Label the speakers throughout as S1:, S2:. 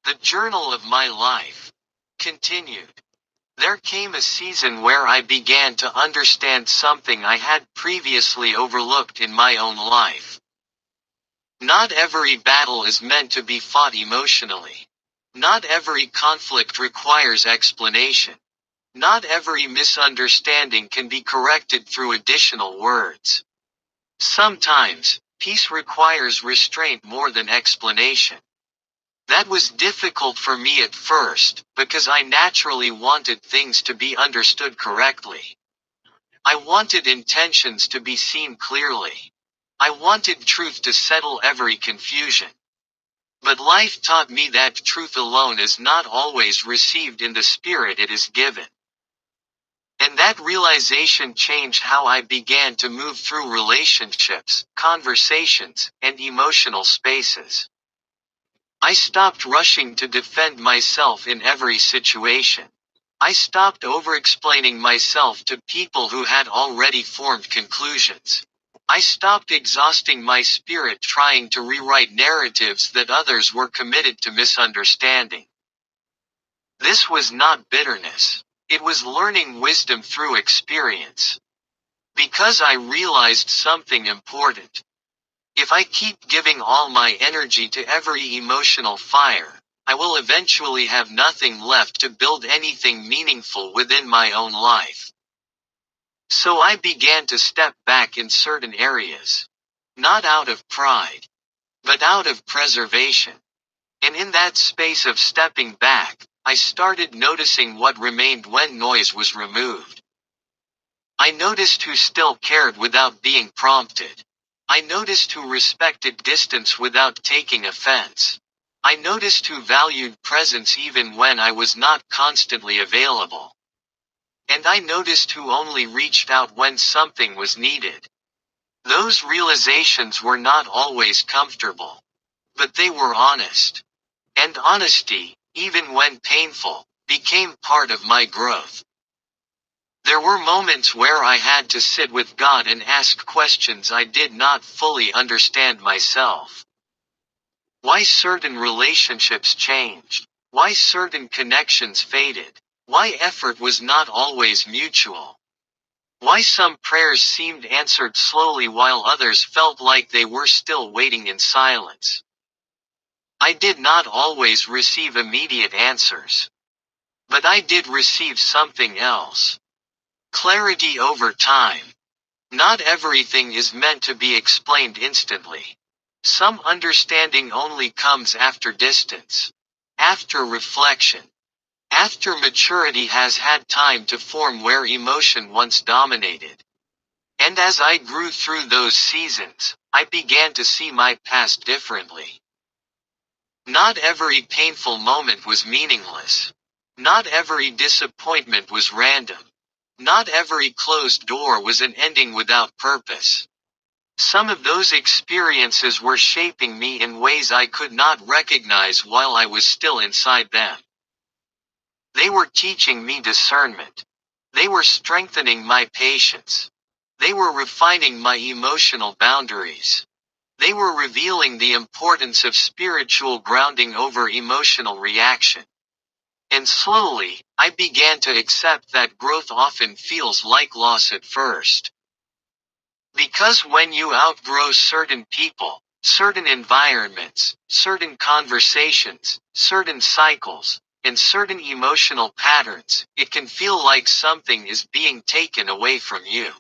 S1: The journal of my life continued. There came a season where I began to understand something I had previously overlooked in my own life. Not every battle is meant to be fought emotionally. Not every conflict requires explanation. Not every misunderstanding can be corrected through additional words. Sometimes, peace requires restraint more than explanation. That was difficult for me at first, because I naturally wanted things to be understood correctly. I wanted intentions to be seen clearly. I wanted truth to settle every confusion. But life taught me that truth alone is not always received in the spirit it is given. And that realization changed how I began to move through relationships, conversations, and emotional spaces. I stopped rushing to defend myself in every situation. I stopped over-explaining myself to people who had already formed conclusions. I stopped exhausting my spirit trying to rewrite narratives that others were committed to misunderstanding. This was not bitterness. It was learning wisdom through experience. Because I realized something important. If I keep giving all my energy to every emotional fire, I will eventually have nothing left to build anything meaningful within my own life. So I began to step back in certain areas. Not out of pride, but out of preservation. And in that space of stepping back, I started noticing what remained when noise was removed. I noticed who still cared without being prompted. I noticed who respected distance without taking offense. I noticed who valued presence even when I was not constantly available. And I noticed who only reached out when something was needed. Those realizations were not always comfortable. But they were honest. And honesty, even when painful, became part of my growth. There were moments where I had to sit with God and ask questions I did not fully understand myself. Why certain relationships changed. Why certain connections faded. Why effort was not always mutual. Why some prayers seemed answered slowly while others felt like they were still waiting in silence. I did not always receive immediate answers. But I did receive something else. Clarity over time. Not everything is meant to be explained instantly. Some understanding only comes after distance. After reflection. After maturity has had time to form where emotion once dominated. And as I grew through those seasons, I began to see my past differently. Not every painful moment was meaningless. Not every disappointment was random. Not every closed door was an ending without purpose. Some of those experiences were shaping me in ways I could not recognize while I was still inside them. They were teaching me discernment. They were strengthening my patience. They were refining my emotional boundaries. They were revealing the importance of spiritual grounding over emotional reaction. And slowly, I began to accept that growth often feels like loss at first. Because when you outgrow certain people, certain environments, certain conversations, certain cycles, and certain emotional patterns, it can feel like something is being taken away from you.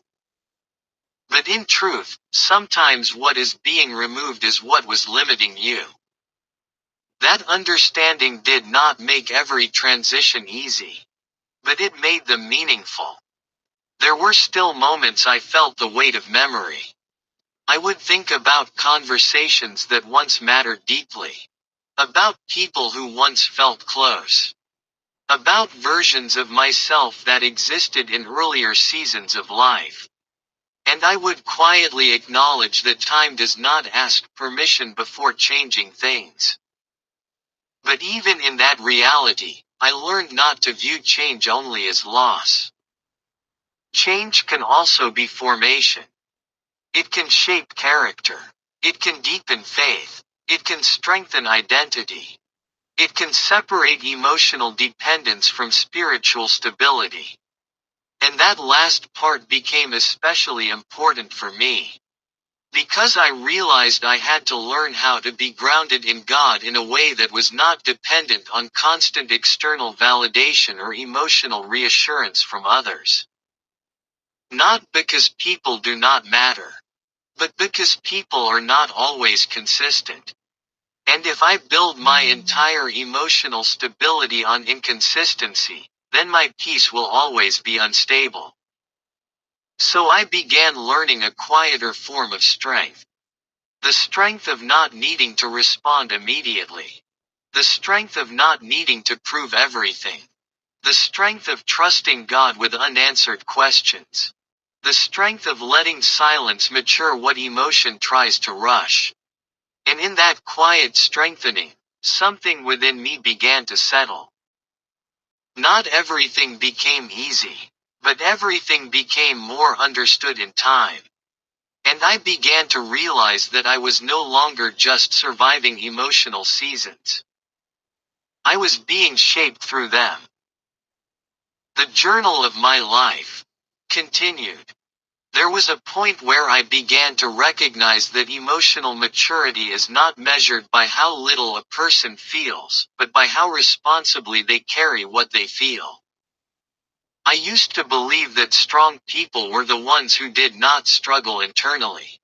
S1: But in truth, sometimes what is being removed is what was limiting you. That understanding did not make every transition easy. But it made them meaningful. There were still moments I felt the weight of memory. I would think about conversations that once mattered deeply. About people who once felt close. About versions of myself that existed in earlier seasons of life. And I would quietly acknowledge that time does not ask permission before changing things. But even in that reality, I learned not to view change only as loss. Change can also be formation. It can shape character. It can deepen faith. It can strengthen identity. It can separate emotional dependence from spiritual stability. And that last part became especially important for me. Because I realized I had to learn how to be grounded in God in a way that was not dependent on constant external validation or emotional reassurance from others. Not because people do not matter, but because people are not always consistent. And if I build my entire emotional stability on inconsistency, then my peace will always be unstable. So I began learning a quieter form of strength. The strength of not needing to respond immediately. The strength of not needing to prove everything. The strength of trusting God with unanswered questions. The strength of letting silence mature what emotion tries to rush. And in that quiet strengthening, something within me began to settle. Not everything became easy, but everything became more understood in time. And I began to realize that I was no longer just surviving emotional seasons. I was being shaped through them. The journal of my life continued. There was a point where I began to recognize that emotional maturity is not measured by how little a person feels, but by how responsibly they carry what they feel. I used to believe that strong people were the ones who did not struggle internally.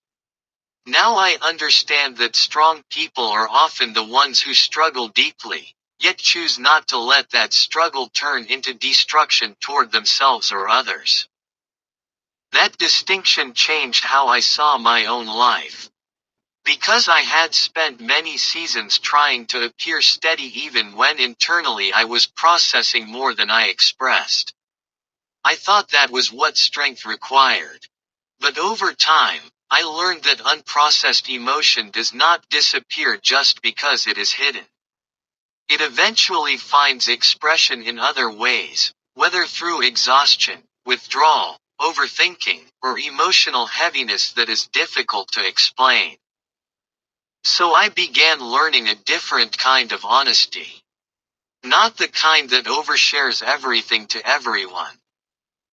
S1: Now I understand that strong people are often the ones who struggle deeply, yet choose not to let that struggle turn into destruction toward themselves or others. That distinction changed how I saw my own life. Because I had spent many seasons trying to appear steady even when internally I was processing more than I expressed. I thought that was what strength required. But over time, I learned that unprocessed emotion does not disappear just because it is hidden. It eventually finds expression in other ways, whether through exhaustion, withdrawal, overthinking, or emotional heaviness that is difficult to explain. So I began learning a different kind of honesty. Not the kind that overshares everything to everyone,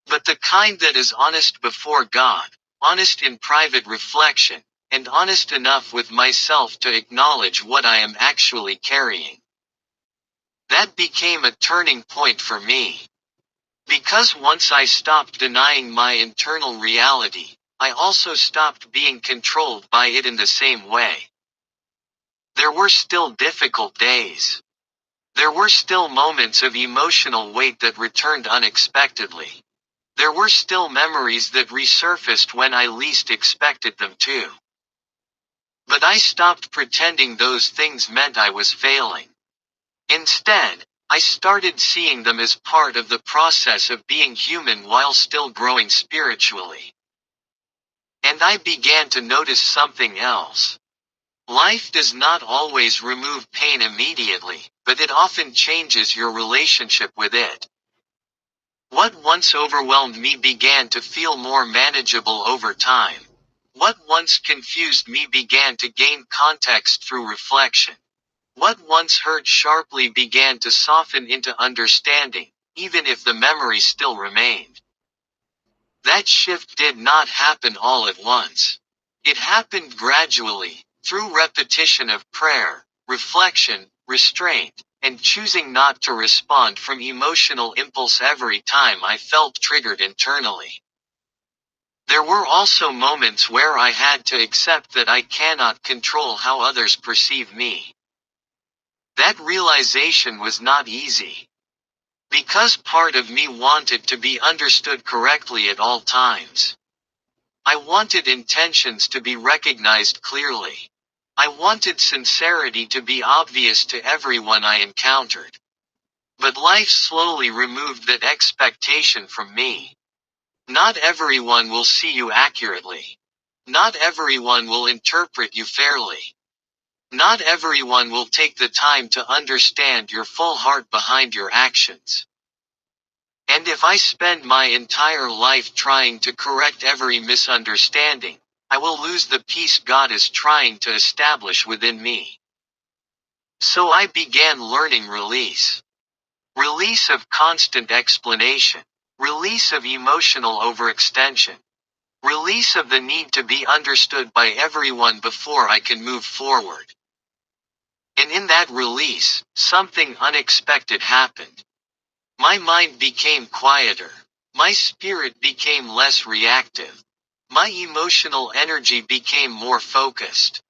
S1: but the kind that is honest before God, honest in private reflection, and honest enough with myself to acknowledge what I am actually carrying. That became a turning point for me. Because once I stopped denying my internal reality, I also stopped being controlled by it in the same way. There were still difficult days. There were still moments of emotional weight that returned unexpectedly. There were still memories that resurfaced when I least expected them to. But I stopped pretending those things meant I was failing. Instead, I started seeing them as part of the process of being human while still growing spiritually. And I began to notice something else. Life does not always remove pain immediately, but it often changes your relationship with it. What once overwhelmed me began to feel more manageable over time. What once confused me began to gain context through reflection. What once hurt sharply began to soften into understanding, even if the memory still remained. That shift did not happen all at once. It happened gradually, through repetition of prayer, reflection, restraint, and choosing not to respond from emotional impulse every time I felt triggered internally. There were also moments where I had to accept that I cannot control how others perceive me. That realization was not easy. Because part of me wanted to be understood correctly at all times. I wanted intentions to be recognized clearly. I wanted sincerity to be obvious to everyone I encountered. But life slowly removed that expectation from me. Not everyone will see you accurately. Not everyone will interpret you fairly. Not everyone will take the time to understand your full heart behind your actions. And if I spend my entire life trying to correct every misunderstanding, I will lose the peace God is trying to establish within me. So I began learning release. Release of constant explanation. Release of emotional overextension. Release of the need to be understood by everyone before I can move forward. And in that release, something unexpected happened. My mind became quieter. My spirit became less reactive. My emotional energy became more focused.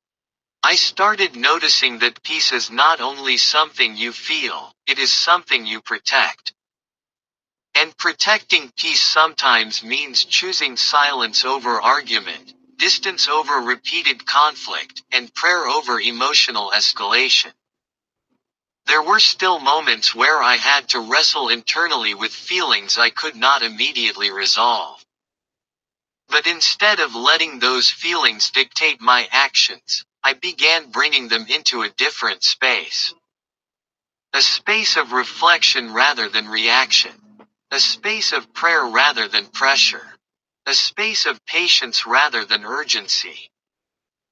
S1: I started noticing that peace is not only something you feel, it is something you protect. And protecting peace sometimes means choosing silence over argument, distance over repeated conflict, and prayer over emotional escalation. There were still moments where I had to wrestle internally with feelings I could not immediately resolve. But instead of letting those feelings dictate my actions, I began bringing them into a different space. A space of reflection rather than reaction. A space of prayer rather than pressure. A space of patience rather than urgency.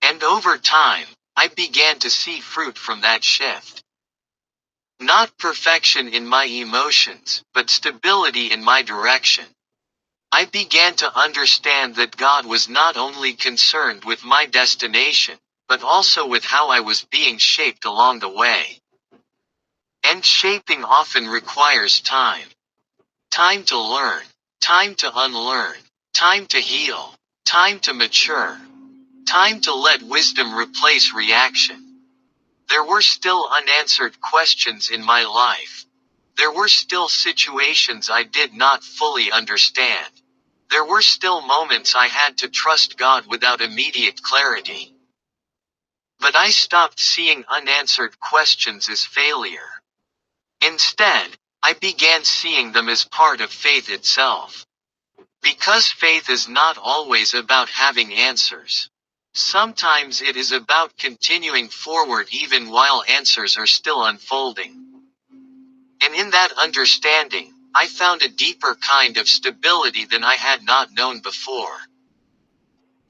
S1: And over time, I began to see fruit from that shift. Not perfection in my emotions, but stability in my direction. I began to understand that God was not only concerned with my destination, but also with how I was being shaped along the way. And shaping often requires time. Time to learn. Time to unlearn. Time to heal. Time to mature. Time to let wisdom replace reaction. There were still unanswered questions in my life. There were still situations I did not fully understand. There were still moments I had to trust God without immediate clarity. But I stopped seeing unanswered questions as failure. Instead, I began seeing them as part of faith itself. Because faith is not always about having answers. Sometimes it is about continuing forward even while answers are still unfolding. And in that understanding, I found a deeper kind of stability than I had not known before.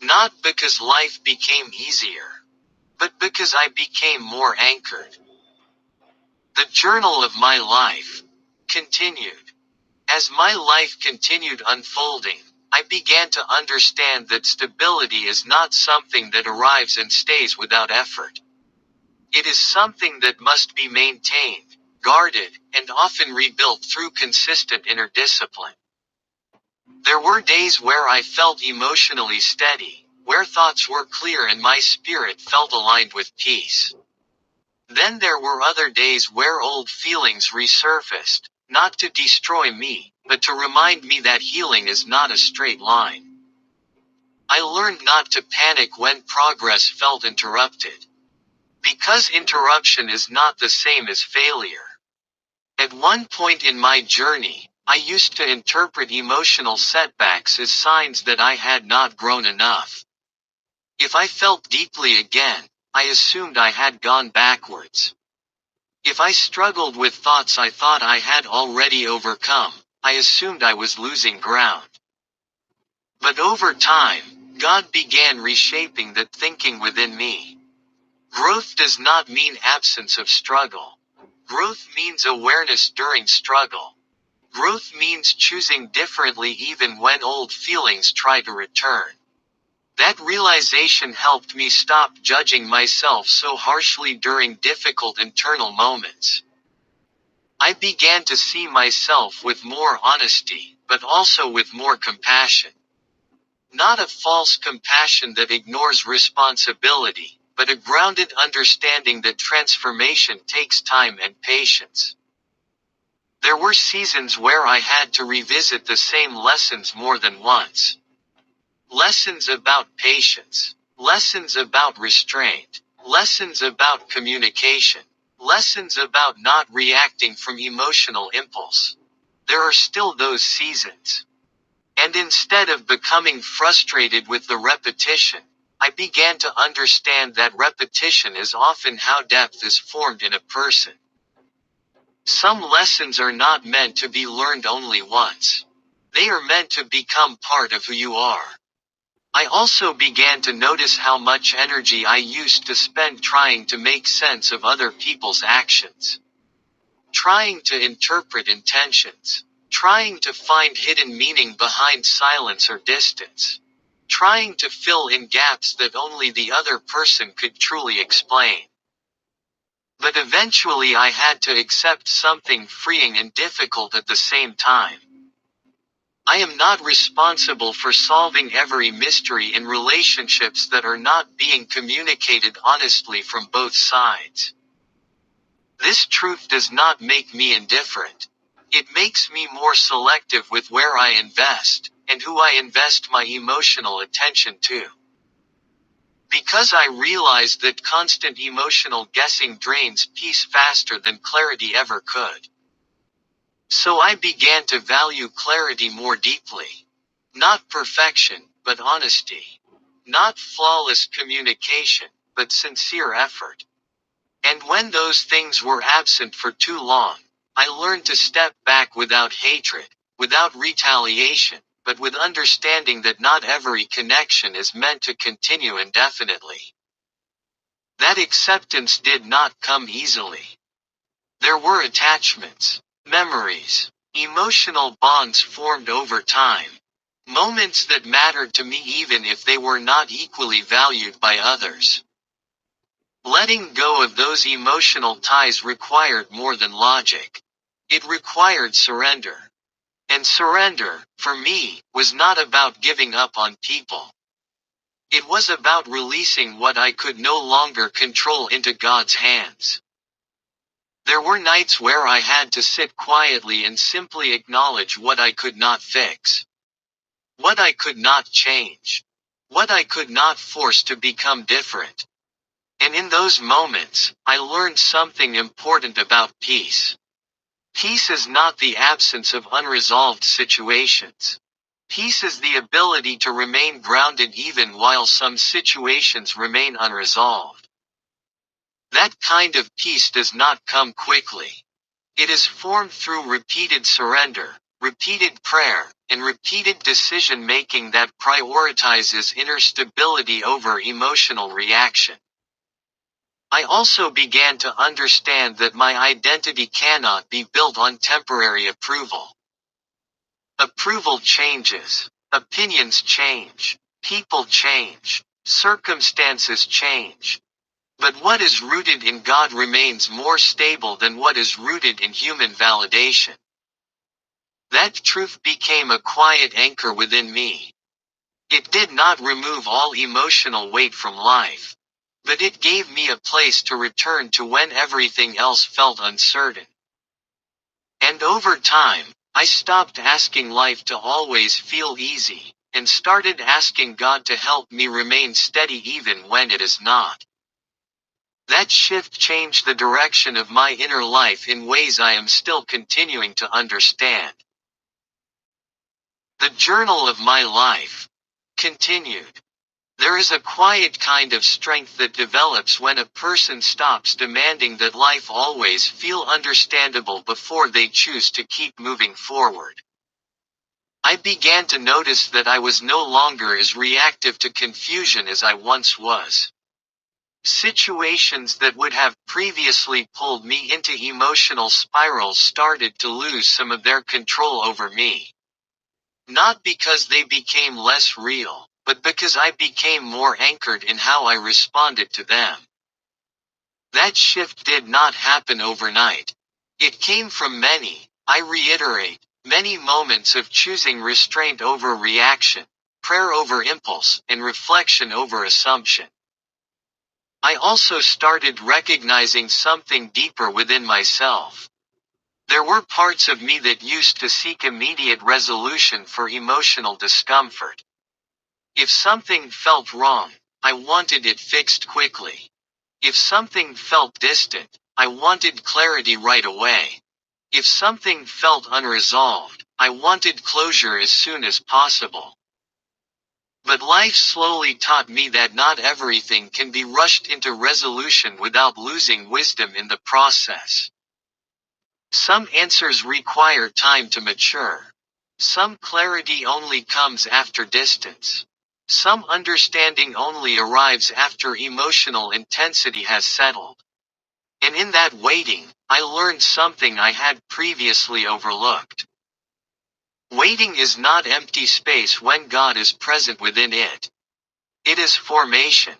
S1: Not because life became easier, but because I became more anchored. The journal of my life continued. As my life continued unfolding, I began to understand that stability is not something that arrives and stays without effort. It is something that must be maintained, guarded, and often rebuilt through consistent inner discipline. There were days where I felt emotionally steady, where thoughts were clear and my spirit felt aligned with peace. Then there were other days where old feelings resurfaced, not to destroy me, but to remind me that healing is not a straight line. I learned not to panic when progress felt interrupted. Because interruption is not the same as failure. At one point in my journey, I used to interpret emotional setbacks as signs that I had not grown enough. If I felt deeply again, I assumed I had gone backwards. If I struggled with thoughts I thought I had already overcome, I assumed I was losing ground. But over time, God began reshaping that thinking within me. Growth does not mean absence of struggle. Growth means awareness during struggle. Growth means choosing differently even when old feelings try to return. That realization helped me stop judging myself so harshly during difficult internal moments. I began to see myself with more honesty, but also with more compassion. Not a false compassion that ignores responsibility, but a grounded understanding that transformation takes time and patience. There were seasons where I had to revisit the same lessons more than once. Lessons about patience. Lessons about restraint. Lessons about communication. Lessons about not reacting from emotional impulse. There are still those seasons. And instead of becoming frustrated with the repetition, I began to understand that repetition is often how depth is formed in a person. Some lessons are not meant to be learned only once. They are meant to become part of who you are. I also began to notice how much energy I used to spend trying to make sense of other people's actions, trying to interpret intentions, trying to find hidden meaning behind silence or distance, trying to fill in gaps that only the other person could truly explain. But eventually I had to accept something freeing and difficult at the same time. I am not responsible for solving every mystery in relationships that are not being communicated honestly from both sides. This truth does not make me indifferent. It makes me more selective with where I invest, and who I invest my emotional attention to. Because I realized that constant emotional guessing drains peace faster than clarity ever could. So I began to value clarity more deeply. Not perfection, but honesty. Not flawless communication, but sincere effort. And when those things were absent for too long, I learned to step back without hatred, without retaliation, but with understanding that not every connection is meant to continue indefinitely. That acceptance did not come easily. There were attachments, memories, emotional bonds formed over time. Moments that mattered to me even if they were not equally valued by others. Letting go of those emotional ties required more than logic. It required surrender. And surrender, for me, was not about giving up on people. It was about releasing what I could no longer control into God's hands. There were nights where I had to sit quietly and simply acknowledge what I could not fix, what I could not change, what I could not force to become different. And in those moments, I learned something important about peace. Peace is not the absence of unresolved situations. Peace is the ability to remain grounded even while some situations remain unresolved. That kind of peace does not come quickly. It is formed through repeated surrender, repeated prayer, and repeated decision making that prioritizes inner stability over emotional reaction. I also began to understand that my identity cannot be built on temporary approval. Approval changes, opinions change, people change, circumstances change. But what is rooted in God remains more stable than what is rooted in human validation. That truth became a quiet anchor within me. It did not remove all emotional weight from life, but it gave me a place to return to when everything else felt uncertain. And over time, I stopped asking life to always feel easy, and started asking God to help me remain steady even when it is not. That shift changed the direction of my inner life in ways I am still continuing to understand. The journal of my life continued. There is a quiet kind of strength that develops when a person stops demanding that life always feel understandable before they choose to keep moving forward. I began to notice that I was no longer as reactive to confusion as I once was. Situations that would have previously pulled me into emotional spirals started to lose some of their control over me. Not because they became less real, but because I became more anchored in how I responded to them. That shift did not happen overnight. It came from I reiterate, many moments of choosing restraint over reaction, prayer over impulse, and reflection over assumption. I also started recognizing something deeper within myself. There were parts of me that used to seek immediate resolution for emotional discomfort. If something felt wrong, I wanted it fixed quickly. If something felt distant, I wanted clarity right away. If something felt unresolved, I wanted closure as soon as possible. But life slowly taught me that not everything can be rushed into resolution without losing wisdom in the process. Some answers require time to mature. Some clarity only comes after distance. Some understanding only arrives after emotional intensity has settled. And in that waiting, I learned something I had previously overlooked. Waiting is not empty space when God is present within it. It is formation.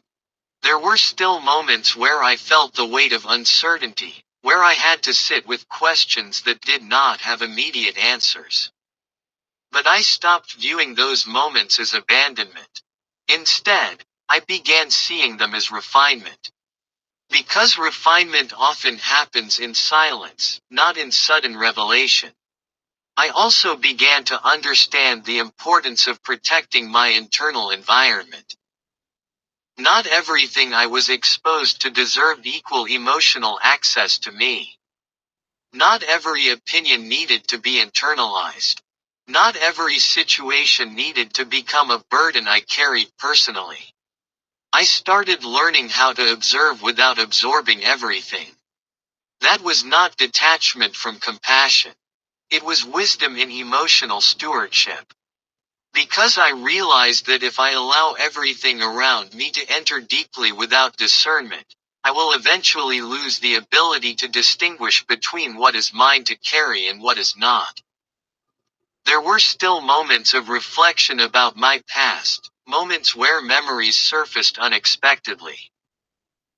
S1: There were still moments where I felt the weight of uncertainty, where I had to sit with questions that did not have immediate answers. But I stopped viewing those moments as abandonment. Instead, I began seeing them as refinement. Because refinement often happens in silence, not in sudden revelation. I also began to understand the importance of protecting my internal environment. Not everything I was exposed to deserved equal emotional access to me. Not every opinion needed to be internalized. Not every situation needed to become a burden I carried personally. I started learning how to observe without absorbing everything. That was not detachment from compassion. It was wisdom in emotional stewardship. Because I realized that if I allow everything around me to enter deeply without discernment, I will eventually lose the ability to distinguish between what is mine to carry and what is not. There were still moments of reflection about my past, moments where memories surfaced unexpectedly.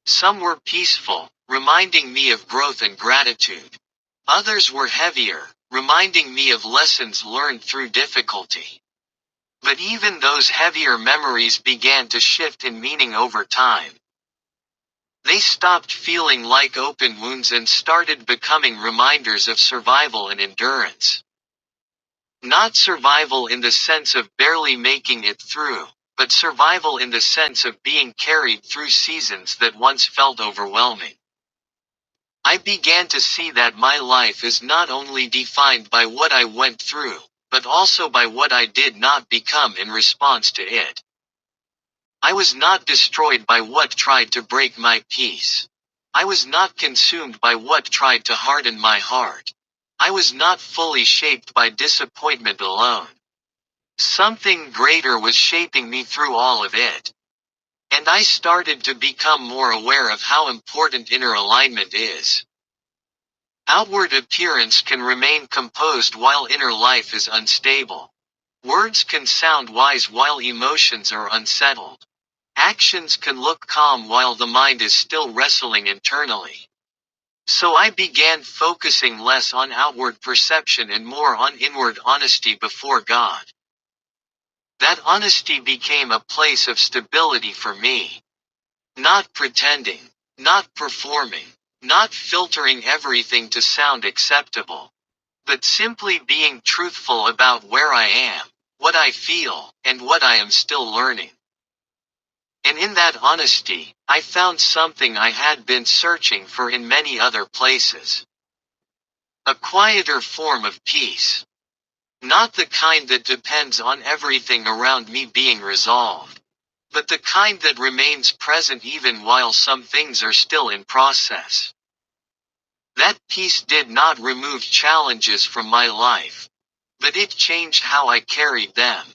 S1: Some were peaceful, reminding me of growth and gratitude. Others were heavier, reminding me of lessons learned through difficulty. But even those heavier memories began to shift in meaning over time. They stopped feeling like open wounds and started becoming reminders of survival and endurance. Not survival in the sense of barely making it through, but survival in the sense of being carried through seasons that once felt overwhelming. I began to see that my life is not only defined by what I went through, but also by what I did not become in response to it. I was not destroyed by what tried to break my peace. I was not consumed by what tried to harden my heart. I was not fully shaped by disappointment alone. Something greater was shaping me through all of it. And I started to become more aware of how important inner alignment is. Outward appearance can remain composed while inner life is unstable. Words can sound wise while emotions are unsettled. Actions can look calm while the mind is still wrestling internally. So I began focusing less on outward perception and more on inward honesty before God. That honesty became a place of stability for me. Not pretending, not performing, not filtering everything to sound acceptable, but simply being truthful about where I am, what I feel, and what I am still learning. And in that honesty, I found something I had been searching for in many other places. A quieter form of peace. Not the kind that depends on everything around me being resolved, but the kind that remains present even while some things are still in process. That peace did not remove challenges from my life, but it changed how I carried them.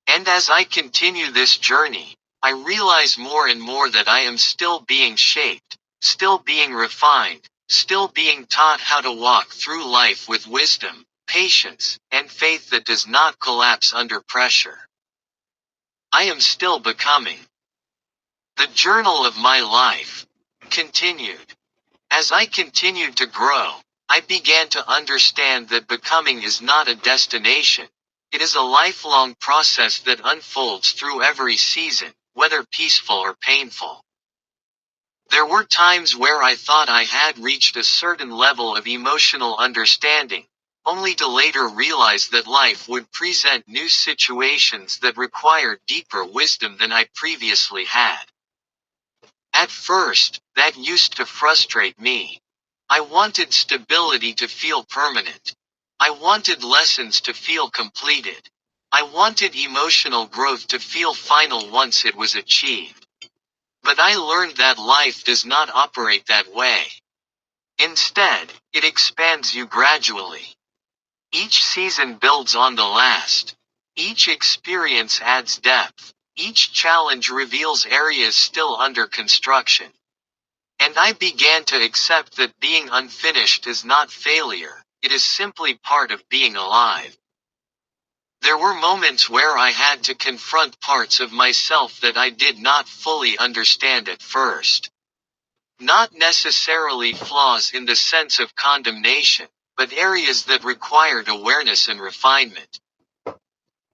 S1: And as I continue this journey, I realize more and more that I am still being shaped, still being refined, still being taught how to walk through life with wisdom, patience, and faith that does not collapse under pressure. I am still becoming. The journal of my life continued. As I continued to grow, I began to understand that becoming is not a destination. It is a lifelong process that unfolds through every season, whether peaceful or painful. There were times where I thought I had reached a certain level of emotional understanding, only to later realize that life would present new situations that required deeper wisdom than I previously had. At first, that used to frustrate me. I wanted stability to feel permanent. I wanted lessons to feel completed. I wanted emotional growth to feel final once it was achieved. But I learned that life does not operate that way. Instead, it expands you gradually. Each season builds on the last. Each experience adds depth. Each challenge reveals areas still under construction. And I began to accept that being unfinished is not failure, it is simply part of being alive. There were moments where I had to confront parts of myself that I did not fully understand at first. Not necessarily flaws in the sense of condemnation, but areas that required awareness and refinement.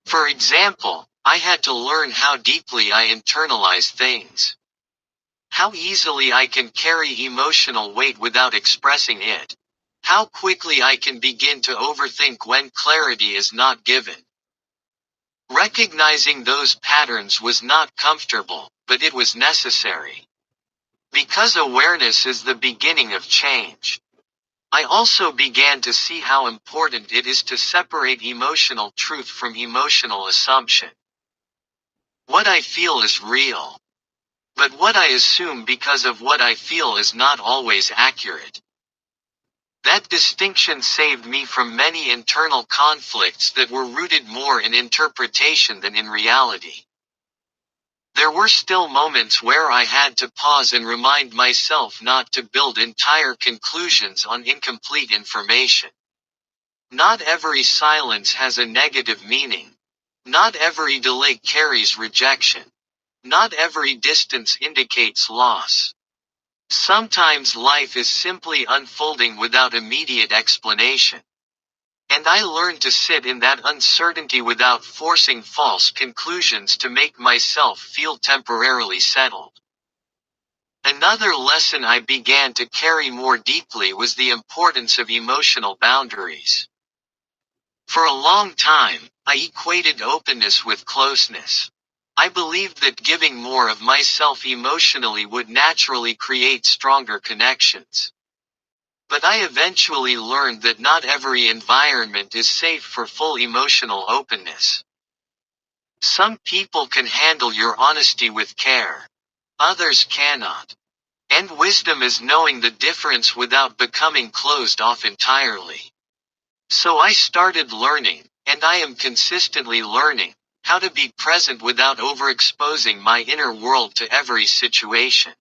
S1: For example, I had to learn how deeply I internalize things. How easily I can carry emotional weight without expressing it. How quickly I can begin to overthink when clarity is not given. Recognizing those patterns was not comfortable, but it was necessary. Because awareness is the beginning of change. I also began to see how important it is to separate emotional truth from emotional assumption. What I feel is real. But what I assume because of what I feel is not always accurate. That distinction saved me from many internal conflicts that were rooted more in interpretation than in reality. There were still moments where I had to pause and remind myself not to build entire conclusions on incomplete information. Not every silence has a negative meaning. Not every delay carries rejection. Not every distance indicates loss. Sometimes life is simply unfolding without immediate explanation. And I learned to sit in that uncertainty without forcing false conclusions to make myself feel temporarily settled. Another lesson I began to carry more deeply was the importance of emotional boundaries. For a long time, I equated openness with closeness. I believed that giving more of myself emotionally would naturally create stronger connections. But I eventually learned that not every environment is safe for full emotional openness. Some people can handle your honesty with care. Others cannot. And wisdom is knowing the difference without becoming closed off entirely. So I started learning, and I am consistently learning, how to be present without overexposing my inner world to every situation.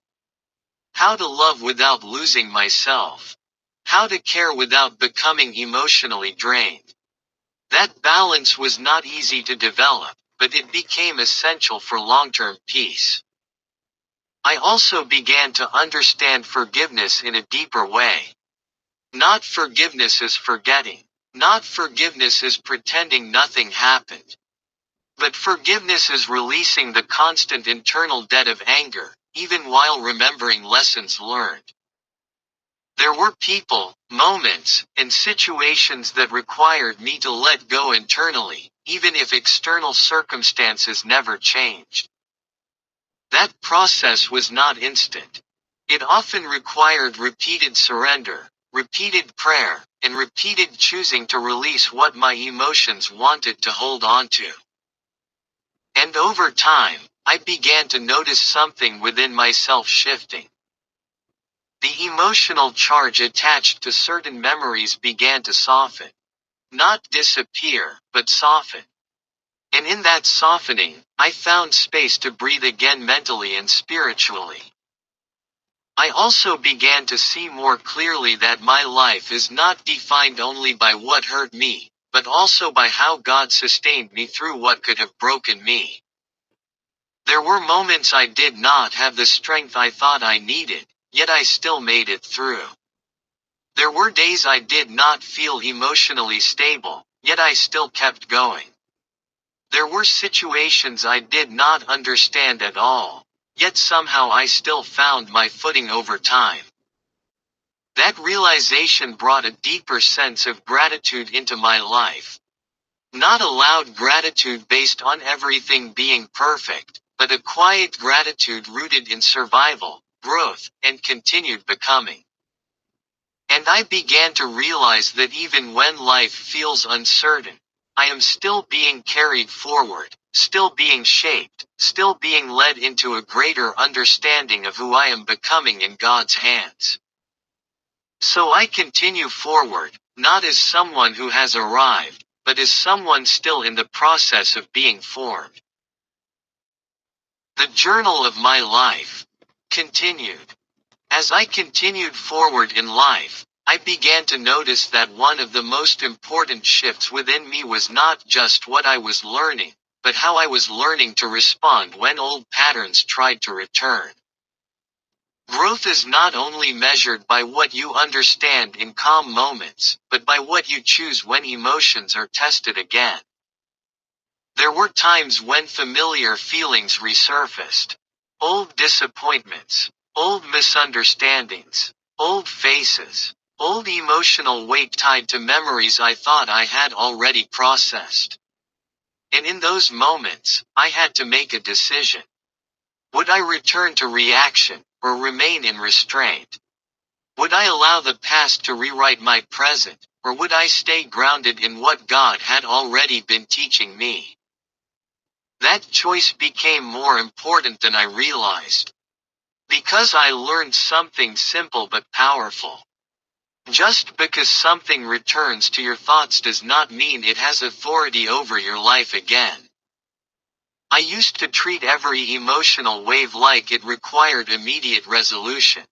S1: How to love without losing myself. How to care without becoming emotionally drained. That balance was not easy to develop, but it became essential for long-term peace. I also began to understand forgiveness in a deeper way. Not forgiveness as forgetting. Not forgiveness as pretending nothing happened. But forgiveness is releasing the constant internal debt of anger, even while remembering lessons learned. There were people, moments, and situations that required me to let go internally, even if external circumstances never changed. That process was not instant. It often required repeated surrender, repeated prayer, and repeated choosing to release what my emotions wanted to hold on to. And over time, I began to notice something within myself shifting. The emotional charge attached to certain memories began to soften. Not disappear, but soften. And in that softening, I found space to breathe again mentally and spiritually. I also began to see more clearly that my life is not defined only by what hurt me, but also by how God sustained me through what could have broken me. There were moments I did not have the strength I thought I needed, yet I still made it through. There were days I did not feel emotionally stable, yet I still kept going. There were situations I did not understand at all, yet somehow I still found my footing over time. That realization brought a deeper sense of gratitude into my life. Not a loud gratitude based on everything being perfect, but a quiet gratitude rooted in survival, growth, and continued becoming. And I began to realize that even when life feels uncertain, I am still being carried forward, still being shaped, still being led into a greater understanding of who I am becoming in God's hands. So I continue forward, not as someone who has arrived, but as someone still in the process of being formed. The journal of my life continued. As I continued forward in life, I began to notice that one of the most important shifts within me was not just what I was learning, but how I was learning to respond when old patterns tried to return. Growth is not only measured by what you understand in calm moments, but by what you choose when emotions are tested again. There were times when familiar feelings resurfaced. Old disappointments, old misunderstandings, old faces, old emotional weight tied to memories I thought I had already processed. And in those moments, I had to make a decision. Would I return to reaction, or remain in restraint? Would I allow the past to rewrite my present, or would I stay grounded in what God had already been teaching me? That choice became more important than I realized. Because I learned something simple but powerful. Just because something returns to your thoughts does not mean it has authority over your life again. I used to treat every emotional wave like it required immediate resolution.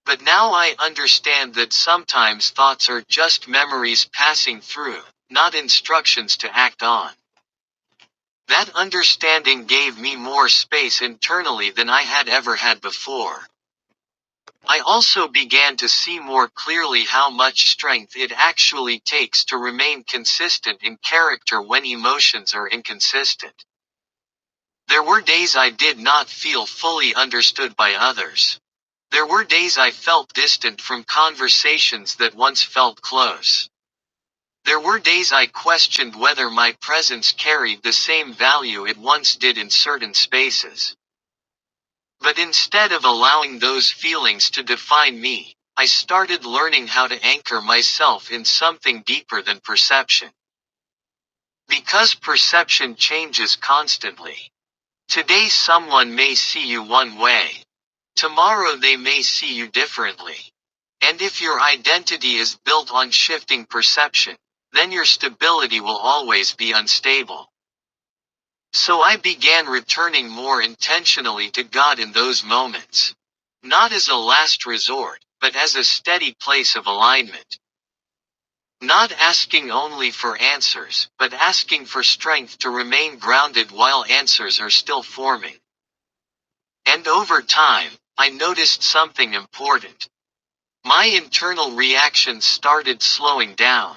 S1: But now I understand that sometimes thoughts are just memories passing through, not instructions to act on. That understanding gave me more space internally than I had ever had before. I also began to see more clearly how much strength it actually takes to remain consistent in character when emotions are inconsistent. There were days I did not feel fully understood by others. There were days I felt distant from conversations that once felt close. There were days I questioned whether my presence carried the same value it once did in certain spaces. But instead of allowing those feelings to define me, I started learning how to anchor myself in something deeper than perception. Because perception changes constantly. Today someone may see you one way. Tomorrow they may see you differently. And if your identity is built on shifting perception, then your stability will always be unstable. So I began returning more intentionally to God in those moments. Not as a last resort, but as a steady place of alignment. Not asking only for answers, but asking for strength to remain grounded while answers are still forming. And over time, I noticed something important. My internal reactions started slowing down.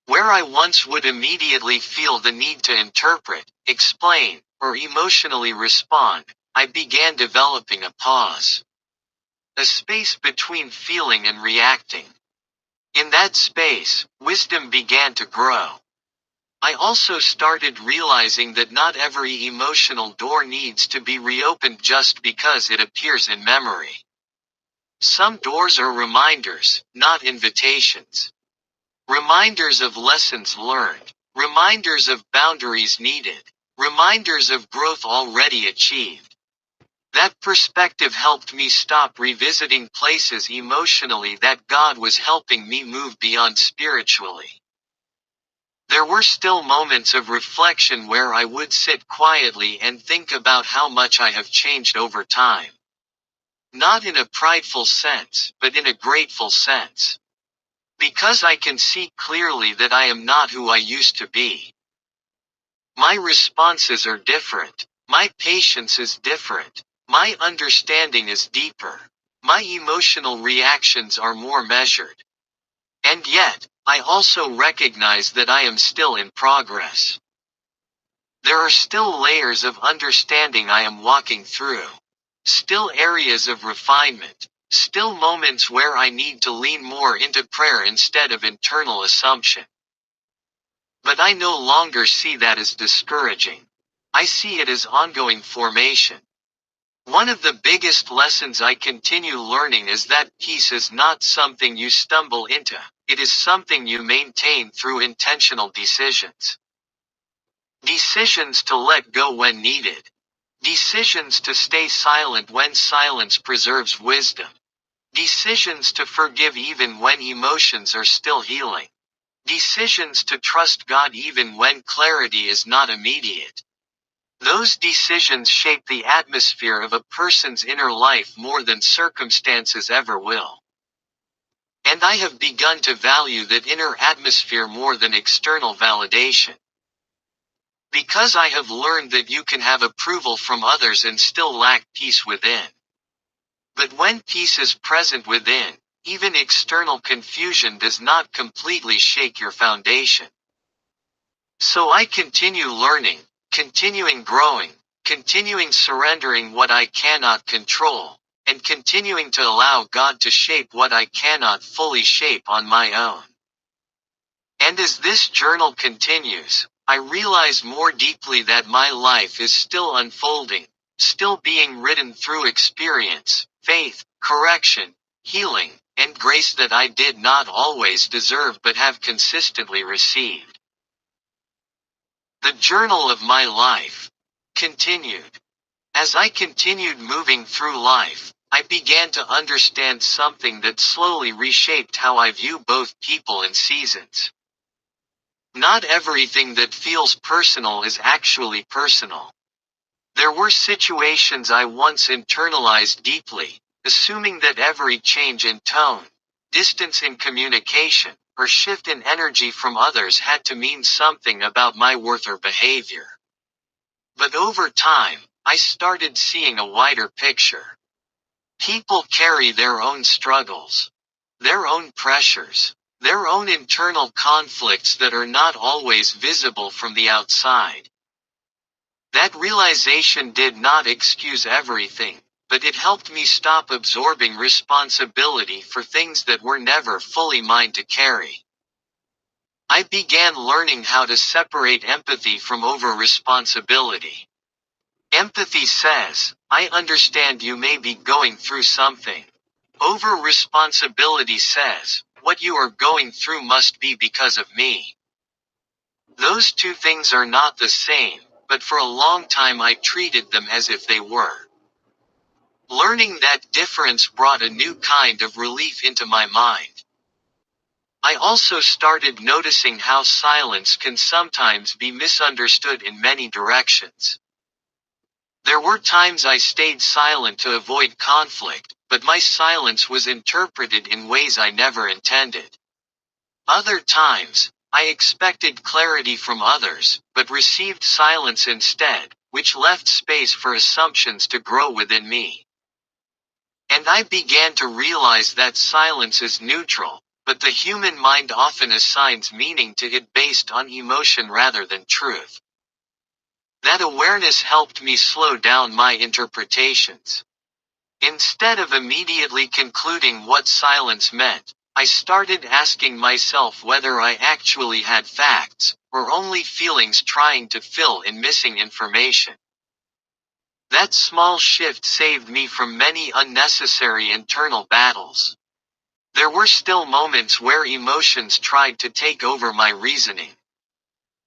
S1: Where I once would immediately feel the need to interpret, explain, or emotionally respond, I began developing a pause. A space between feeling and reacting. In that space, wisdom began to grow. I also started realizing that not every emotional door needs to be reopened just because it appears in memory. Some doors are reminders, not invitations. Reminders of lessons learned. Reminders of boundaries needed. Reminders of growth already achieved. That perspective helped me stop revisiting places emotionally that God was helping me move beyond spiritually. There were still moments of reflection where I would sit quietly and think about how much I have changed over time. Not in a prideful sense, but in a grateful sense. Because I can see clearly that I am not who I used to be. My responses are different. My patience is different. My understanding is deeper. My emotional reactions are more measured. And yet, I also recognize that I am still in progress. There are still layers of understanding I am walking through. Still areas of refinement. Still moments where I need to lean more into prayer instead of internal assumption. But I no longer see that as discouraging. I see it as ongoing formation. One of the biggest lessons I continue learning is that peace is not something you stumble into, it is something you maintain through intentional decisions. Decisions to let go when needed. Decisions to stay silent when silence preserves wisdom. Decisions to forgive even when emotions are still healing. Decisions to trust God even when clarity is not immediate. Those decisions shape the atmosphere of a person's inner life more than circumstances ever will. And I have begun to value that inner atmosphere more than external validation. Because I have learned that you can have approval from others and still lack peace within. But when peace is present within, even external confusion does not completely shake your foundation. So I continue learning, continuing growing, continuing surrendering what I cannot control, and continuing to allow God to shape what I cannot fully shape on my own. And as this journal continues, I realize more deeply that my life is still unfolding, still being written through experience, faith, correction, healing, and grace that I did not always deserve but have consistently received. The journal of my life continued. As I continued moving through life, I began to understand something that slowly reshaped how I view both people and seasons. Not everything that feels personal is actually personal. There were situations I once internalized deeply, assuming that every change in tone, distance in communication, or shift in energy from others had to mean something about my worth or behavior. But over time, I started seeing a wider picture. People carry their own struggles, their own pressures, their own internal conflicts that are not always visible from the outside. That realization did not excuse everything, but it helped me stop absorbing responsibility for things that were never fully mine to carry. I began learning how to separate empathy from over-responsibility. Empathy says, I understand you may be going through something. Over-responsibility says, what you are going through must be because of me. Those two things are not the same, but for a long time I treated them as if they were. Learning that difference brought a new kind of relief into my mind. I also started noticing how silence can sometimes be misunderstood in many directions. There were times I stayed silent to avoid conflict, but my silence was interpreted in ways I never intended. Other times, I expected clarity from others, but received silence instead, which left space for assumptions to grow within me. And I began to realize that silence is neutral, but the human mind often assigns meaning to it based on emotion rather than truth. That awareness helped me slow down my interpretations. Instead of immediately concluding what silence meant, I started asking myself whether I actually had facts, or only feelings trying to fill in missing information. That small shift saved me from many unnecessary internal battles. There were still moments where emotions tried to take over my reasoning.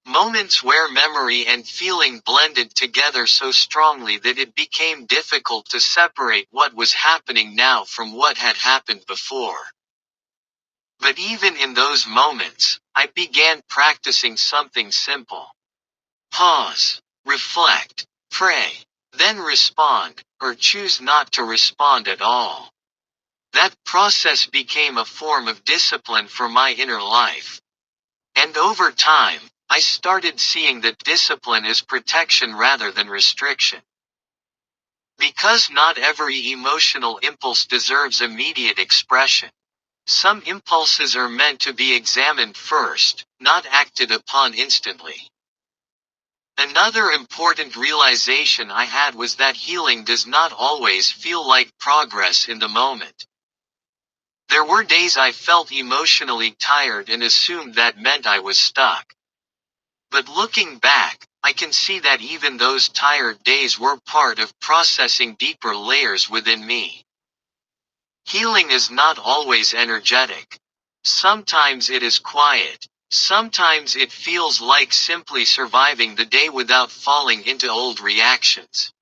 S1: Moments where memory and feeling blended together so strongly that it became difficult to separate what was happening now from what had happened before. But even in those moments, I began practicing something simple. Pause, reflect, pray, then respond, or choose not to respond at all. That process became a form of discipline for my inner life. And over time, I started seeing that discipline is protection rather than restriction. Because not every emotional impulse deserves immediate expression. Some impulses are meant to be examined first, not acted upon instantly. Another important realization I had was that healing does not always feel like progress in the moment. There were days I felt emotionally tired and assumed that meant I was stuck. But looking back, I can see that even those tired days were part of processing deeper layers within me. Healing is not always energetic. Sometimes it is quiet. Sometimes it feels like simply surviving the day without falling into old reactions.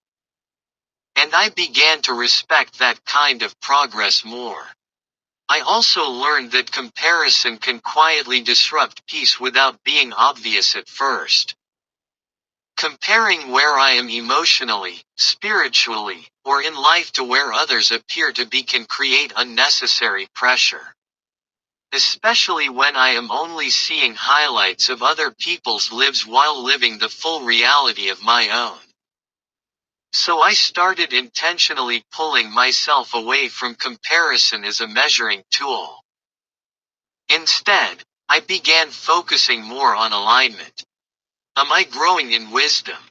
S1: And I began to respect that kind of progress more. I also learned that comparison can quietly disrupt peace without being obvious at first. Comparing where I am emotionally, spiritually, or in life to where others appear to be can create unnecessary pressure. Especially when I am only seeing highlights of other people's lives while living the full reality of my own. So I started intentionally pulling myself away from comparison as a measuring tool. Instead, I began focusing more on alignment. Am I growing in wisdom?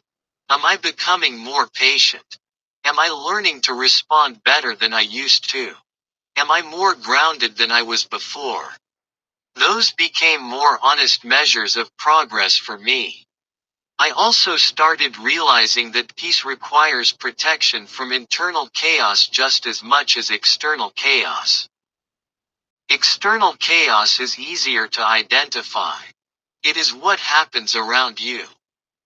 S1: Am I becoming more patient? Am I learning to respond better than I used to? Am I more grounded than I was before? Those became more honest measures of progress for me. I also started realizing that peace requires protection from internal chaos just as much as external chaos. External chaos is easier to identify. It is what happens around you.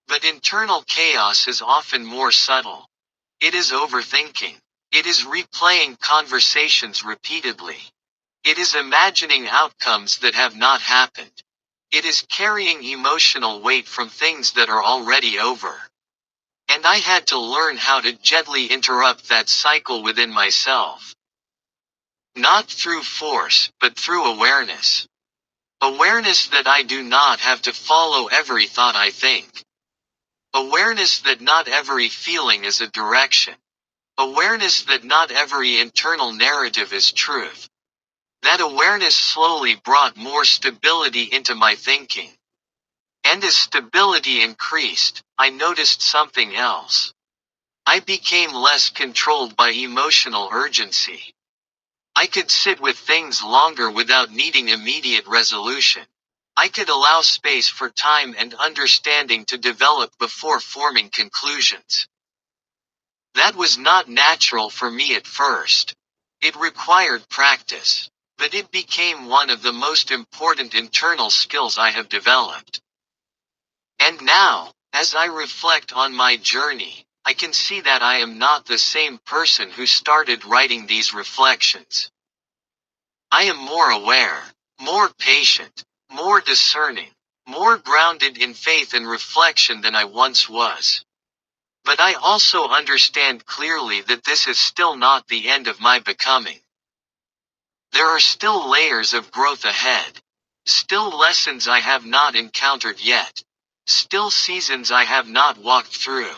S1: But internal chaos is often more subtle. It is overthinking. It is replaying conversations repeatedly. It is imagining outcomes that have not happened. It is carrying emotional weight from things that are already over. And I had to learn how to gently interrupt that cycle within myself. Not through force, but through awareness. Awareness that I do not have to follow every thought I think. Awareness that not every feeling is a direction. Awareness that not every internal narrative is truth. That awareness slowly brought more stability into my thinking. And as stability increased, I noticed something else. I became less controlled by emotional urgency. I could sit with things longer without needing immediate resolution. I could allow space for time and understanding to develop before forming conclusions. That was not natural for me at first. It required practice. But it became one of the most important internal skills I have developed. And now, as I reflect on my journey, I can see that I am not the same person who started writing these reflections. I am more aware, more patient, more discerning, more grounded in faith and reflection than I once was. But I also understand clearly that this is still not the end of my becoming. There are still layers of growth ahead. Still lessons I have not encountered yet. Still seasons I have not walked through.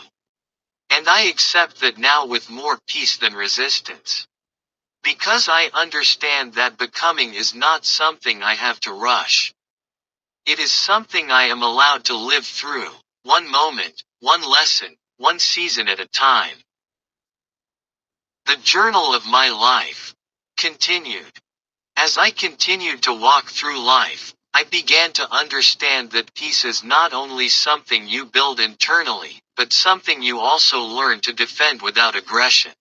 S1: And I accept that now with more peace than resistance. Because I understand that becoming is not something I have to rush. It is something I am allowed to live through, one moment, one lesson, one season at a time. The journal of my life continued. As I continued to walk through life, I began to understand that peace is not only something you build internally, but something you also learn to defend without aggression.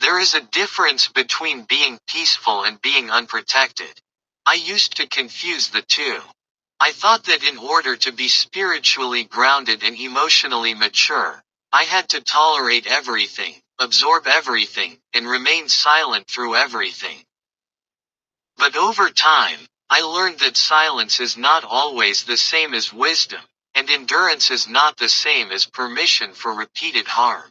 S1: There is a difference between being peaceful and being unprotected. I used to confuse the two. I thought that in order to be spiritually grounded and emotionally mature, I had to tolerate everything, absorb everything, and remain silent through everything. But over time, I learned that silence is not always the same as wisdom, and endurance is not the same as permission for repeated harm.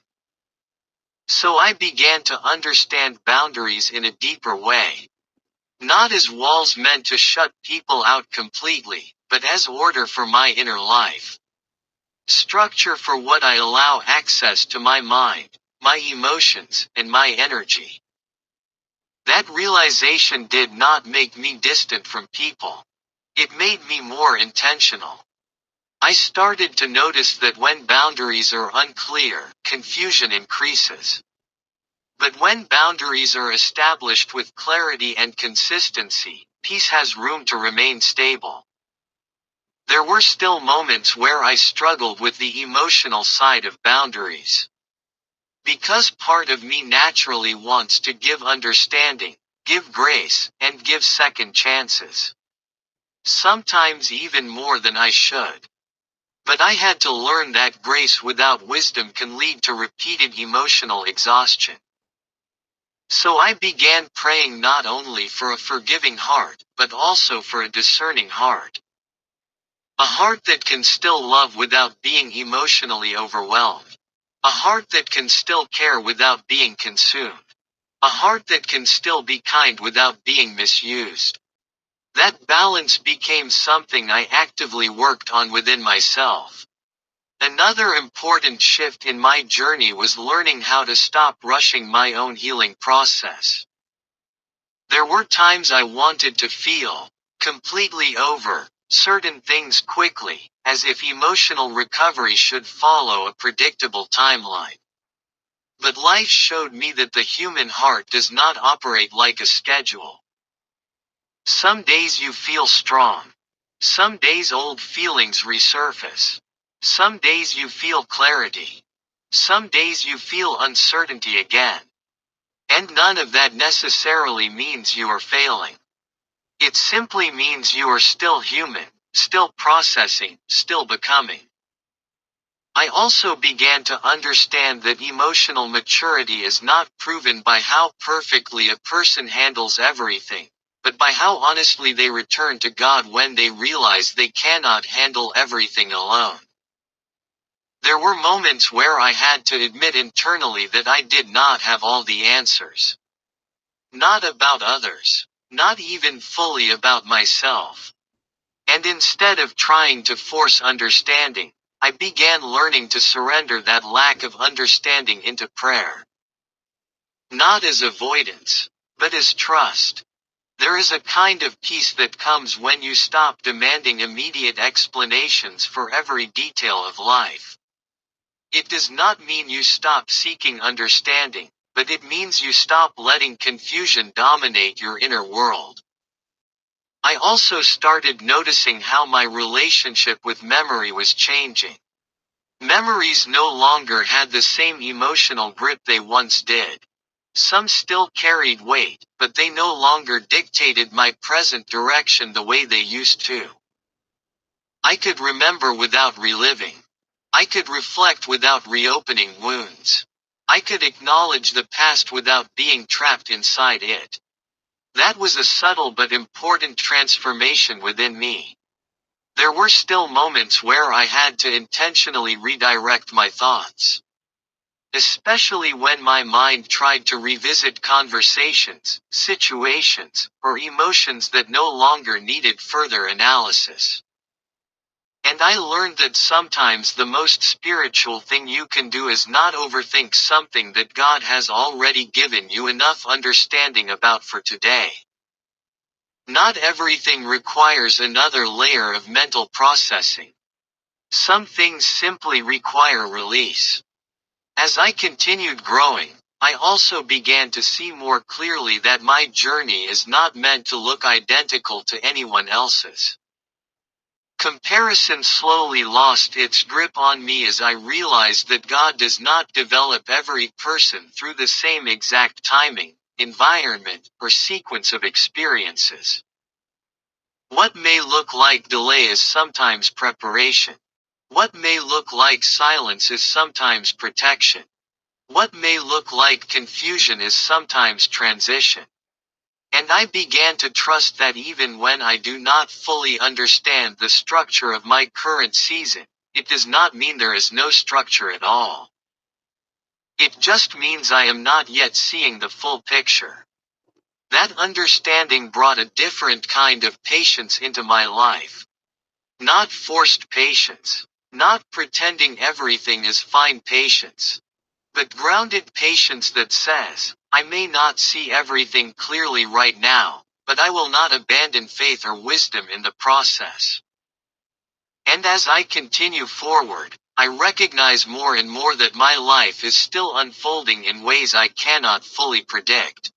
S1: So I began to understand boundaries in a deeper way. Not as walls meant to shut people out completely, but as order for my inner life. Structure for what I allow access to my mind, my emotions, and my energy. That realization did not make me distant from people. It made me more intentional. I started to notice that when boundaries are unclear, confusion increases. But when boundaries are established with clarity and consistency, peace has room to remain stable. There were still moments where I struggled with the emotional side of boundaries. Because part of me naturally wants to give understanding, give grace, and give second chances. Sometimes even more than I should. But I had to learn that grace without wisdom can lead to repeated emotional exhaustion. So I began praying not only for a forgiving heart, but also for a discerning heart. A heart that can still love without being emotionally overwhelmed. A heart that can still care without being consumed. A heart that can still be kind without being misused. That balance became something I actively worked on within myself. Another important shift in my journey was learning how to stop rushing my own healing process. There were times I wanted to feel completely over certain things quickly, as if emotional recovery should follow a predictable timeline. But life showed me that the human heart does not operate like a schedule. Some days you feel strong. Some days old feelings resurface. Some days you feel clarity. Some days you feel uncertainty again. And none of that necessarily means you are failing. It simply means you are still human, still processing, still becoming. I also began to understand that emotional maturity is not proven by how perfectly a person handles everything, but by how honestly they return to God when they realize they cannot handle everything alone. There were moments where I had to admit internally that I did not have all the answers. Not about others. Not even fully about myself. And instead of trying to force understanding, I began learning to surrender that lack of understanding into prayer. Not as avoidance, but as trust. There is a kind of peace that comes when you stop demanding immediate explanations for every detail of life. It does not mean you stop seeking understanding, but it means you stop letting confusion dominate your inner world. I also started noticing how my relationship with memory was changing. Memories no longer had the same emotional grip they once did. Some still carried weight, but they no longer dictated my present direction the way they used to. I could remember without reliving. I could reflect without reopening wounds. I could acknowledge the past without being trapped inside it. That was a subtle but important transformation within me. There were still moments where I had to intentionally redirect my thoughts. Especially when my mind tried to revisit conversations, situations, or emotions that no longer needed further analysis. And I learned that sometimes the most spiritual thing you can do is not overthink something that God has already given you enough understanding about for today. Not everything requires another layer of mental processing. Some things simply require release. As I continued growing, I also began to see more clearly that my journey is not meant to look identical to anyone else's. Comparison slowly lost its grip on me as I realized that God does not develop every person through the same exact timing, environment, or sequence of experiences. What may look like delay is sometimes preparation. What may look like silence is sometimes protection. What may look like confusion is sometimes transition. And I began to trust that even when I do not fully understand the structure of my current season, it does not mean there is no structure at all. It just means I am not yet seeing the full picture. That understanding brought a different kind of patience into my life. Not forced patience. Not pretending everything is fine patience. But grounded patience that says, I may not see everything clearly right now, but I will not abandon faith or wisdom in the process. And as I continue forward, I recognize more and more that my life is still unfolding in ways I cannot fully predict.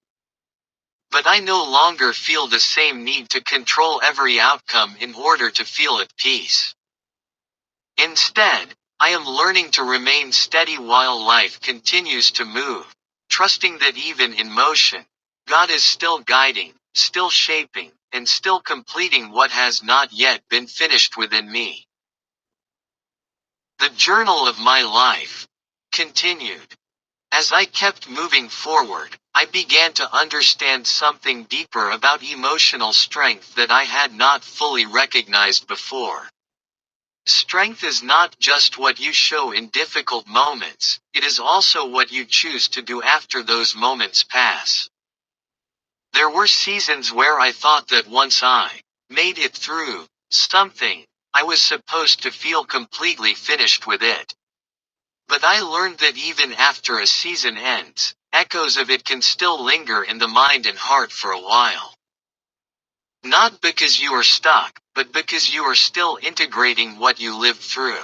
S1: But I no longer feel the same need to control every outcome in order to feel at peace. Instead, I am learning to remain steady while life continues to move, trusting that even in motion, God is still guiding, still shaping, and still completing what has not yet been finished within me. The journal of my life continued. As I kept moving forward, I began to understand something deeper about emotional strength that I had not fully recognized before. Strength is not just what you show in difficult moments, it is also what you choose to do after those moments pass. There were seasons where I thought that once I made it through something, I was supposed to feel completely finished with it. But I learned that even after a season ends, echoes of it can still linger in the mind and heart for a while. Not because you are stuck, but because you are still integrating what you lived through.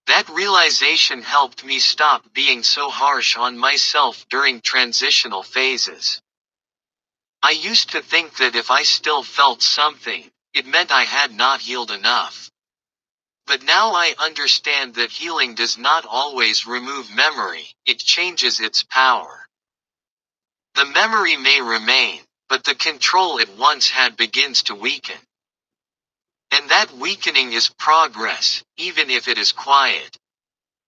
S1: That realization helped me stop being so harsh on myself during transitional phases. I used to think that if I still felt something, it meant I had not healed enough. But now I understand that healing does not always remove memory, it changes its power. The memory may remain, but the control it once had begins to weaken. And that weakening is progress, even if it is quiet.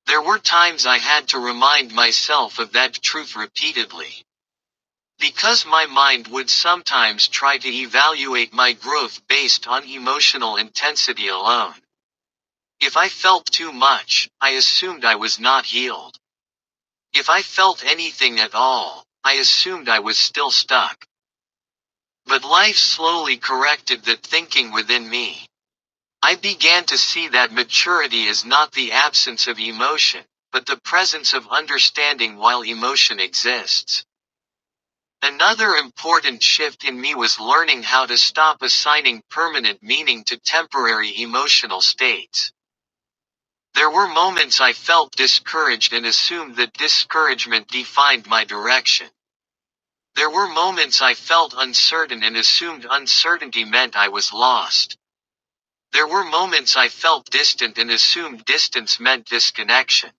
S1: There were times I had to remind myself of that truth repeatedly. Because my mind would sometimes try to evaluate my growth based on emotional intensity alone. If I felt too much, I assumed I was not healed. If I felt anything at all, I assumed I was still stuck. But life slowly corrected that thinking within me. I began to see that maturity is not the absence of emotion, but the presence of understanding while emotion exists. Another important shift in me was learning how to stop assigning permanent meaning to temporary emotional states. There were moments I felt discouraged and assumed that discouragement defined my direction. There were moments I felt uncertain and assumed uncertainty meant I was lost. There were moments I felt distant and assumed distance meant disconnection.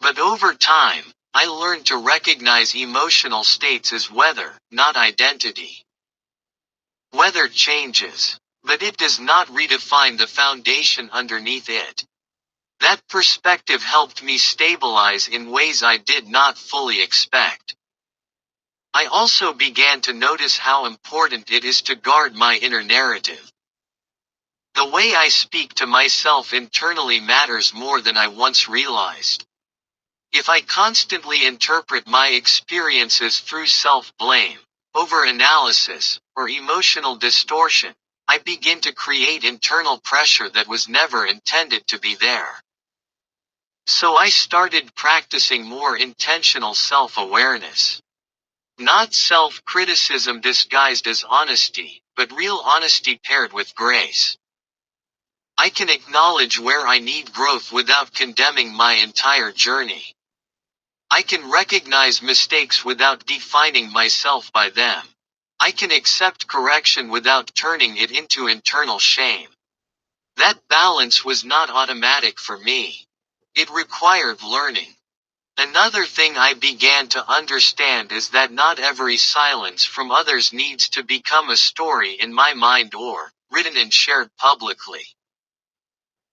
S1: But over time, I learned to recognize emotional states as weather, not identity. Weather changes, but it does not redefine the foundation underneath it. That perspective helped me stabilize in ways I did not fully expect. I also began to notice how important it is to guard my inner narrative. The way I speak to myself internally matters more than I once realized. If I constantly interpret my experiences through self-blame, over-analysis, or emotional distortion, I begin to create internal pressure that was never intended to be there. So I started practicing more intentional self-awareness. Not self-criticism disguised as honesty, but real honesty paired with grace. I can acknowledge where I need growth without condemning my entire journey. I can recognize mistakes without defining myself by them. I can accept correction without turning it into internal shame. That balance was not automatic for me. It required learning. Another thing I began to understand is that not every silence from others needs to become a story in my mind or written and shared publicly.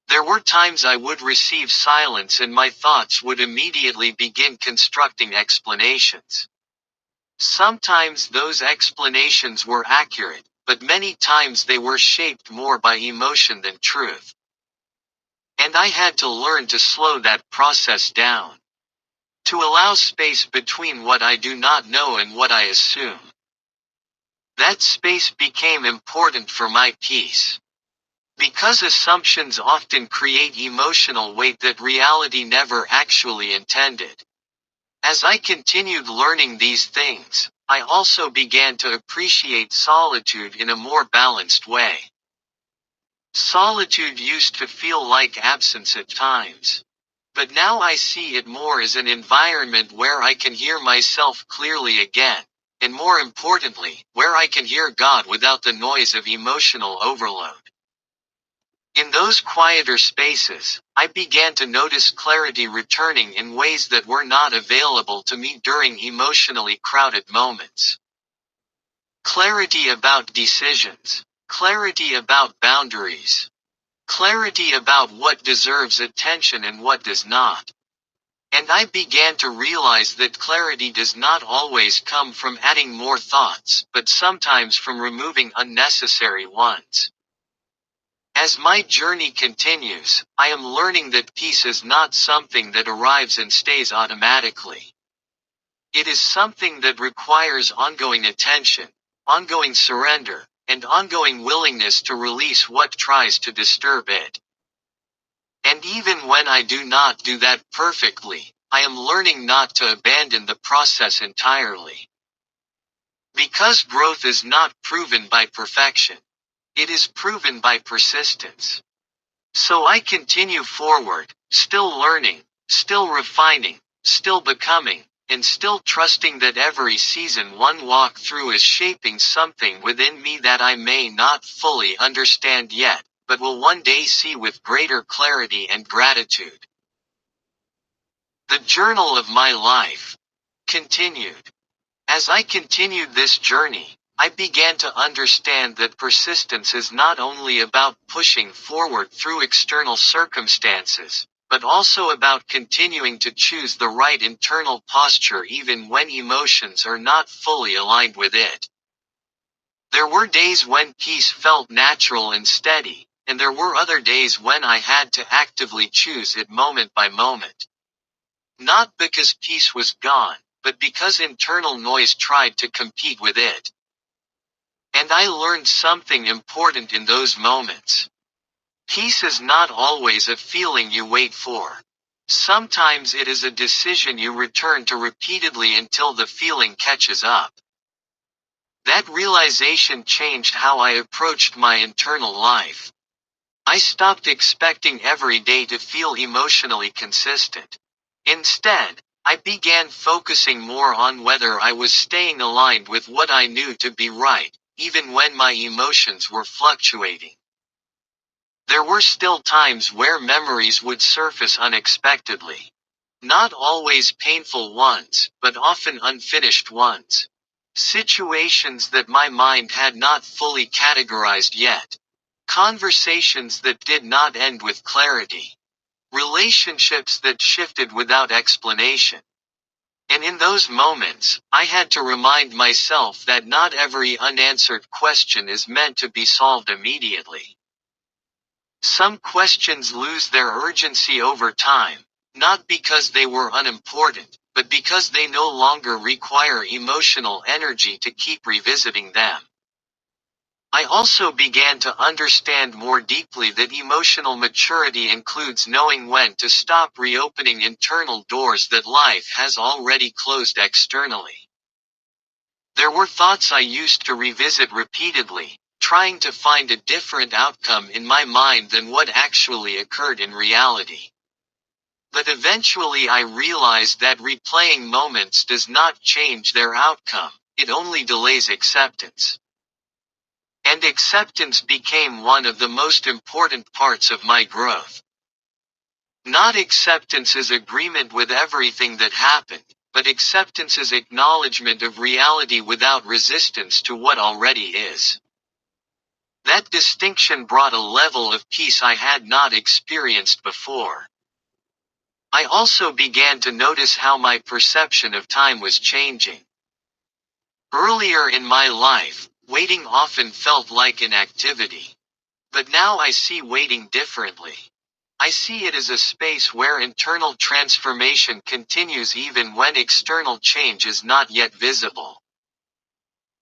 S1: There were times I would receive silence and my thoughts would immediately begin constructing explanations. Sometimes those explanations were accurate, but many times they were shaped more by emotion than truth. And I had to learn to slow that process down. To allow space between what I do not know and what I assume. That space became important for my peace. Because assumptions often create emotional weight that reality never actually intended. As I continued learning these things, I also began to appreciate solitude in a more balanced way. Solitude used to feel like absence at times. But now I see it more as an environment where I can hear myself clearly again, and more importantly, where I can hear God without the noise of emotional overload. In those quieter spaces, I began to notice clarity returning in ways that were not available to me during emotionally crowded moments. Clarity about decisions. Clarity about boundaries. Clarity about what deserves attention and what does not. And I began to realize that clarity does not always come from adding more thoughts, but sometimes from removing unnecessary ones. As my journey continues, I am learning that peace is not something that arrives and stays automatically. It is something that requires ongoing attention, ongoing surrender, and ongoing willingness to release what tries to disturb it. And even when I do not do that perfectly, I am learning not to abandon the process entirely. Because growth is not proven by perfection. It is proven by persistence. So I continue forward, still learning, still refining, still becoming, and still trusting that every season one walk through is shaping something within me that I may not fully understand yet, but will one day see with greater clarity and gratitude. The Journal of My Life continued. As I continued this journey, I began to understand that persistence is not only about pushing forward through external circumstances, but also about continuing to choose the right internal posture even when emotions are not fully aligned with it. There were days when peace felt natural and steady, and there were other days when I had to actively choose it moment by moment. Not because peace was gone, but because internal noise tried to compete with it. And I learned something important in those moments. Peace is not always a feeling you wait for. Sometimes it is a decision you return to repeatedly until the feeling catches up. That realization changed how I approached my internal life. I stopped expecting every day to feel emotionally consistent. Instead, I began focusing more on whether I was staying aligned with what I knew to be right, even when my emotions were fluctuating. There were still times where memories would surface unexpectedly. Not always painful ones, but often unfinished ones. Situations that my mind had not fully categorized yet. Conversations that did not end with clarity. Relationships that shifted without explanation. And in those moments, I had to remind myself that not every unanswered question is meant to be solved immediately. Some questions lose their urgency over time, not because they were unimportant, but because they no longer require emotional energy to keep revisiting them. I also began to understand more deeply that emotional maturity includes knowing when to stop reopening internal doors that life has already closed externally. There were thoughts I used to revisit repeatedly, trying to find a different outcome in my mind than what actually occurred in reality. But eventually I realized that replaying moments does not change their outcome, it only delays acceptance. And acceptance became one of the most important parts of my growth. Not acceptance as agreement with everything that happened, but acceptance as acknowledgement of reality without resistance to what already is. That distinction brought a level of peace I had not experienced before. I also began to notice how my perception of time was changing. Earlier in my life, waiting often felt like an activity. But now I see waiting differently. I see it as a space where internal transformation continues even when external change is not yet visible.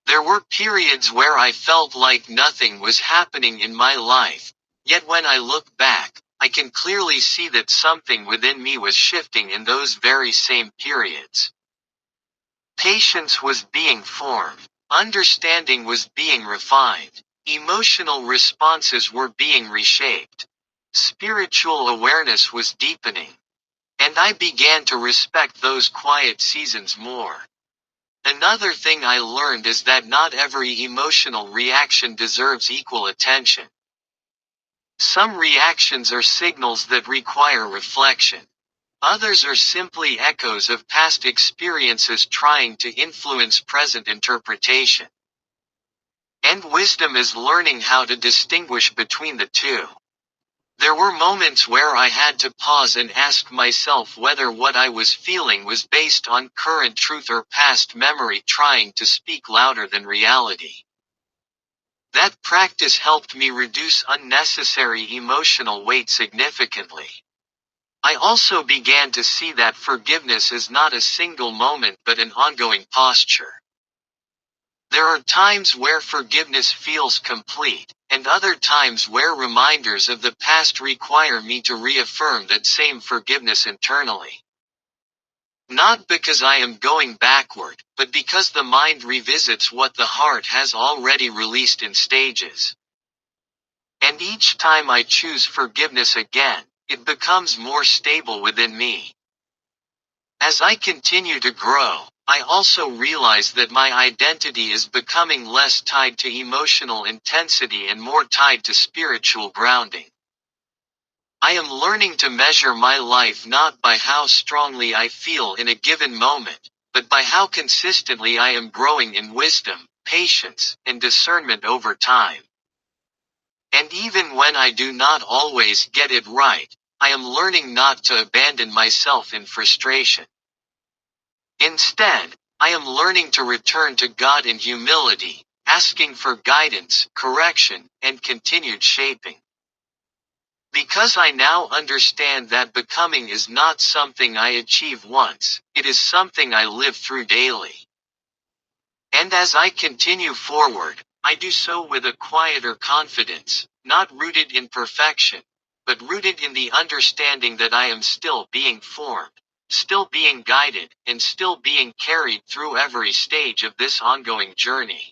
S1: There were periods where I felt like nothing was happening in my life, yet when I look back, I can clearly see that something within me was shifting in those very same periods. Patience was being formed, understanding was being refined, emotional responses were being reshaped. Spiritual awareness was deepening. And I began to respect those quiet seasons more. Another thing I learned is that not every emotional reaction deserves equal attention. Some reactions are signals that require reflection. Others are simply echoes of past experiences trying to influence present interpretation. And wisdom is learning how to distinguish between the two. There were moments where I had to pause and ask myself whether what I was feeling was based on current truth or past memory trying to speak louder than reality. That practice helped me reduce unnecessary emotional weight significantly. I also began to see that forgiveness is not a single moment but an ongoing posture. There are times where forgiveness feels complete, and other times where reminders of the past require me to reaffirm that same forgiveness internally. Not because I am going backward, but because the mind revisits what the heart has already released in stages. And each time I choose forgiveness again, it becomes more stable within me. As I continue to grow, I also realize that my identity is becoming less tied to emotional intensity and more tied to spiritual grounding. I am learning to measure my life not by how strongly I feel in a given moment, but by how consistently I am growing in wisdom, patience, and discernment over time. And even when I do not always get it right, I am learning not to abandon myself in frustration. Instead, I am learning to return to God in humility, asking for guidance, correction, and continued shaping. Because I now understand that becoming is not something I achieve once, it is something I live through daily. And as I continue forward, I do so with a quieter confidence, not rooted in perfection, but rooted in the understanding that I am still being formed, still being guided, and still being carried through every stage of this ongoing journey.